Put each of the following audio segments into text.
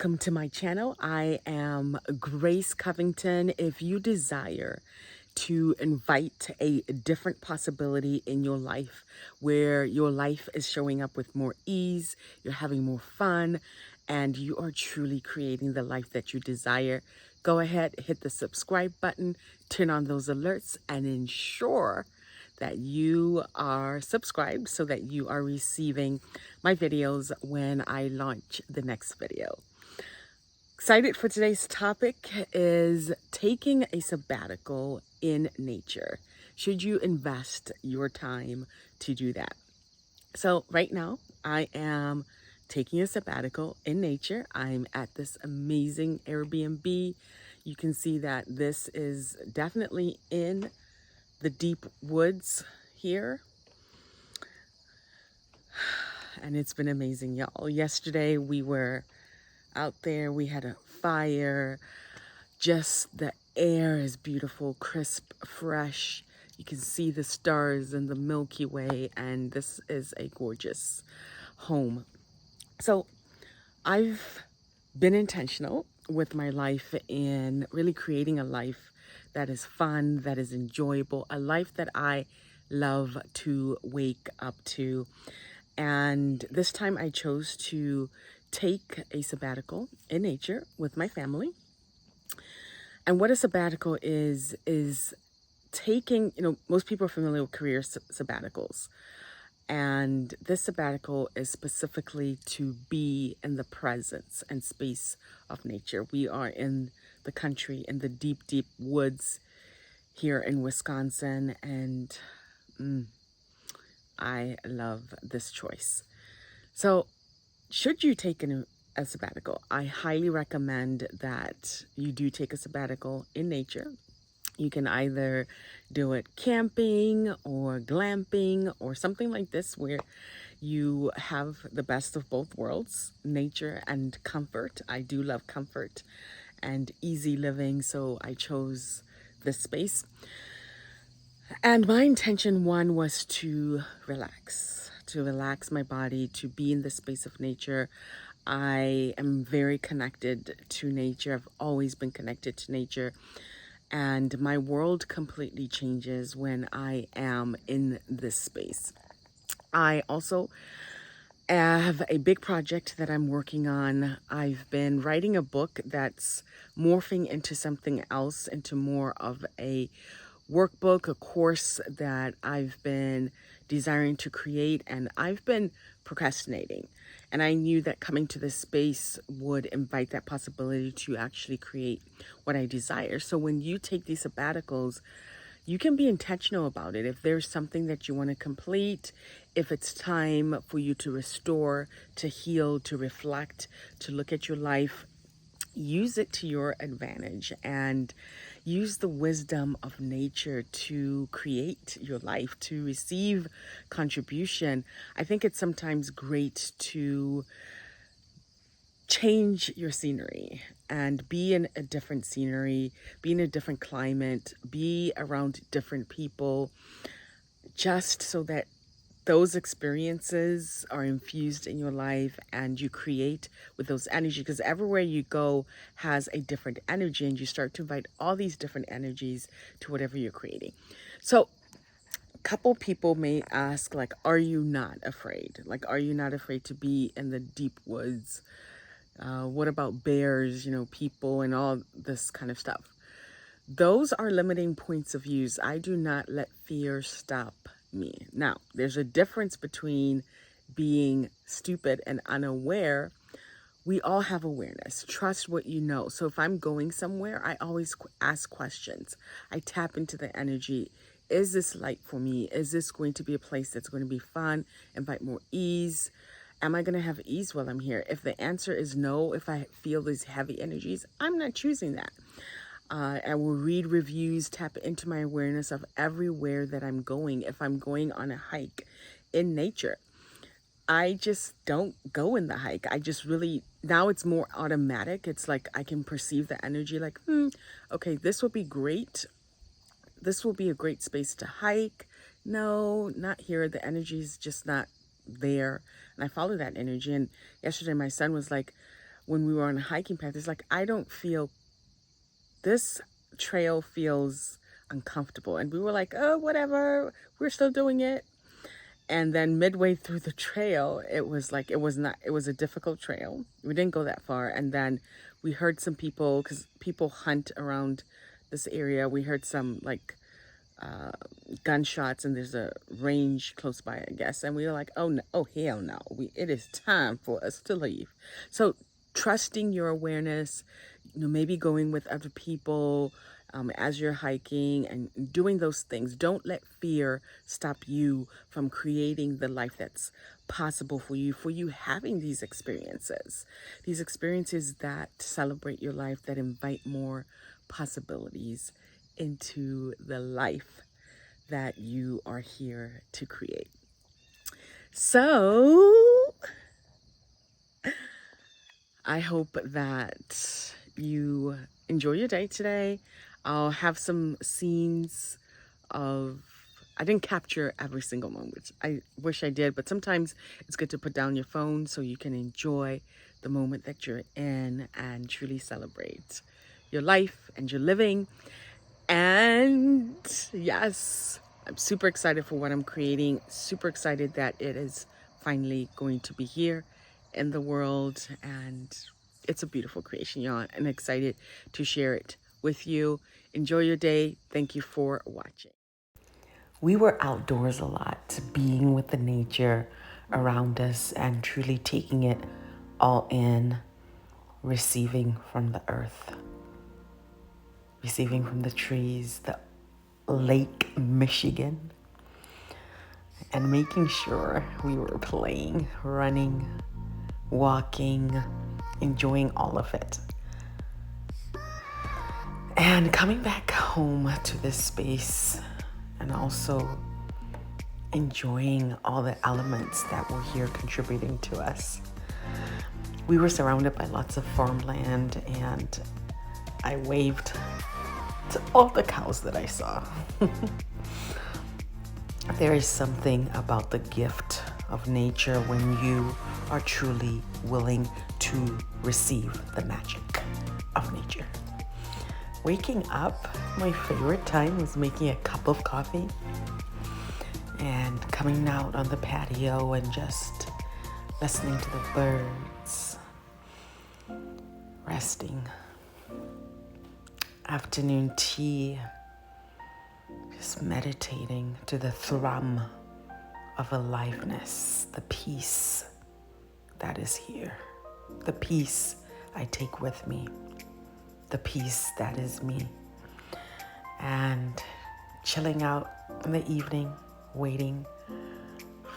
welcome to my channel. I am Grace Covington. If you desire to invite a different possibility in your life where your life is showing up with more ease, you're having more fun, and you are truly creating the life that you desire, go ahead, hit the subscribe button, turn on those alerts, and ensure that you are subscribed so that you are receiving my videos when I launch the next video. Excited for today's topic is taking a sabbatical in nature. Should you invest your time to do that? So right now I am taking a sabbatical in nature. I'm at this amazing Airbnb. You can see that this is definitely in the deep woods here, and it's been amazing, y'all. Yesterday we were out there, we had a fire, just the air is beautiful, crisp, fresh. You can see the stars and the Milky Way, and this is a gorgeous home. So I've been intentional with my life in really creating a life that is fun, that is enjoyable, a life that I love to wake up to. And this time I chose to take a sabbatical in nature with my family. And what a sabbatical is taking, most people are familiar with career sabbaticals. And this sabbatical is specifically to be in the presence and space of nature. We are in the country, in the deep, deep woods here in Wisconsin, and I love this choice. So should you take a sabbatical, I highly recommend that you do take a sabbatical in nature. You can either do it camping or glamping or something like this where you have the best of both worlds, nature and comfort. I do love comfort and easy living, so I chose this space. And my intention, one, was to relax my body, to be in the space of nature. I am very connected to nature. I've always been connected to nature. And my world completely changes when I am in this space. I also have a big project that I'm working on. I've been writing a book that's morphing into something else, into more of a workbook, a course that I've been desiring to create, and I've been procrastinating. And I knew that coming to this space would invite that possibility to actually create what I desire. So when you take these sabbaticals, you can be intentional about it. If there's something that you want to complete, if it's time for you to restore, to heal, to reflect, to look at your life, use it to your advantage and use the wisdom of nature to create your life, to receive contribution. I think it's sometimes great to change your scenery and be in a different scenery, be in a different climate, be around different people, just so that those experiences are infused in your life and you create with those energy, because everywhere you go has a different energy, and you start to invite all these different energies to whatever you're creating. So a couple people may ask, like, are you not afraid? Like, are you not afraid to be in the deep woods? What about bears, people and all this kind of stuff? Those are limiting points of views. I do not let fear stop me. Now, there's a difference between being stupid and unaware. We all have awareness. Trust what you know. So if I'm going somewhere, I always ask questions. I tap into the energy. Is this light for me? Is this going to be a place that's going to be fun, invite more ease? Am I going to have ease while I'm here? If the answer is no, if I feel these heavy energies, I'm not choosing that. I will read reviews, tap into my awareness of everywhere that I'm going. If I'm going on a hike in nature, I just don't go in the hike. I just really, now it's more automatic. It's like I can perceive the energy like, okay, this will be great. This will be a great space to hike. No, not here. The energy is just not there. And I follow that energy. And yesterday my son was like, when we were on a hiking path, it's like, I don't feel, this trail feels uncomfortable. And we were like, oh, whatever, we're still doing it. And then midway through the trail, it was like, it was a difficult trail. We didn't go that far. And then we heard some people, because people hunt around this area. We heard some like gunshots, and there's a range close by, I guess. And we were like, oh no, oh hell no, it is time for us to leave. So trusting your awareness, maybe going with other people as you're hiking and doing those things. Don't let fear stop you from creating the life that's possible for you having these experiences that celebrate your life, that invite more possibilities into the life that you are here to create. So I hope that you enjoy your day today. I'll have some scenes of, I didn't capture every single moment. I wish I did, but sometimes it's good to put down your phone so you can enjoy the moment that you're in and truly celebrate your life and your living. And yes, I'm super excited for what I'm creating. Super excited that it is finally going to be here in the world. And it's a beautiful creation, y'all. I'm excited to share it with you. Enjoy your day. Thank you for watching. We were outdoors a lot, being with the nature around us and truly taking it all in, receiving from the earth, receiving from the trees, the Lake Michigan, and making sure we were playing, running, walking, enjoying all of it. And coming back home to this space and also enjoying all the elements that were here contributing to us. We were surrounded by lots of farmland, and I waved to all the cows that I saw. There is something about the gift of nature when you are truly willing to receive the magic of nature. Waking up, my favorite time was making a cup of coffee and coming out on the patio and just listening to the birds, resting. Afternoon tea, just meditating to the thrum of aliveness, the peace that is here, the peace I take with me, the peace that is me, and chilling out in the evening, waiting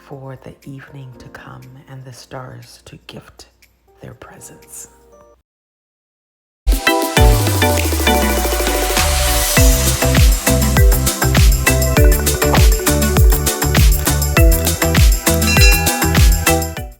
for the evening to come and the stars to gift their presence.